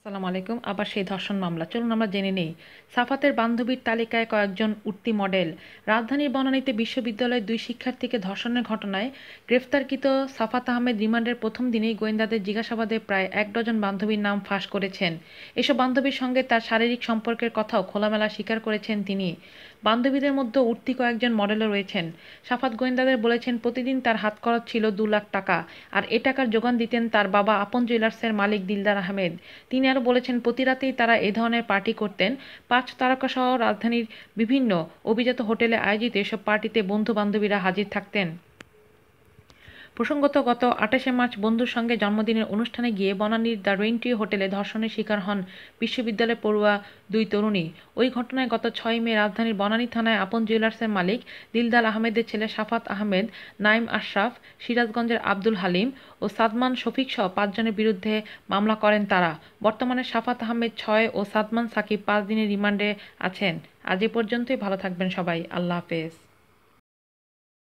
আসসালামু আলাইকুম। আবার সেই ধর্ষণ মামলা, চলুন আমরা জেনে নেই। সাফাতের বান্ধবীর তালিকায় কয়েকজন উঠতি মডেল। রাজধানীর বনানীতে বিশ্ববিদ্যালয়ের দুই শিক্ষার্থীকে ধর্ষণের ঘটনায় গ্রেফতারকৃত সাফাত আহমেদ রিমান্ডের প্রথম দিনেই গোয়েন্দাদের জিজ্ঞাসাবাদে প্রায় ১ ডজন বান্ধবীর নাম ফাঁস করেছেন। এসব বান্ধবীর সঙ্গে তার শারীরিক সম্পর্কের কথাও খোলামেলা স্বীকার করেছেন তিনি। বান্ধবীদের মধ্যে উঠতি কয়েকজন মডেলও রয়েছেন। সাফাত গোয়েন্দাদের বলেছেন, প্রতিদিন তার হাত খরচ ছিল ২ লাখ টাকা, আর এ টাকার যোগান দিতেন তার বাবা আপন জুয়েলার্সের মালিক দিলদার আহমেদ। তিনি আরও বলেছেন, প্রতি রাতেই তারা এ ধরনের পার্টি করতেন। ৫ তারকাসহ রাজধানীর বিভিন্ন অভিজাত হোটেলে আয়োজিত এসব পার্টিতে বন্ধু বান্ধবীরা হাজির থাকতেন। প্রসঙ্গত, গত ২৮শে মার্চ বন্ধুর সঙ্গে জন্মদিনের অনুষ্ঠানে গিয়ে বনানীর দ্য রেইনট্রি হোটেলে ধর্ষণের শিকার হন বিশ্ববিদ্যালয় পড়ুয়া দুই তরুণী। ওই ঘটনায় গত ৬ মে রাজধানীর বনানী থানায় আপন জুয়েলার্সের মালিক দিলদার আহমেদের ছেলে সাফাত আহমেদ, নাইম আশরাফ, সিরাজগঞ্জের আব্দুল হালিম ও সাদমান শফিকসহ ৫ জনের বিরুদ্ধে মামলা করেন তারা। বর্তমানে সাফাত আহমেদ ৬ ও সাদমান সাকিব ৫ দিনের রিমান্ডে আছেন। আজ এ পর্যন্তই। ভালো থাকবেন সবাই। আল্লাহ হাফেজ।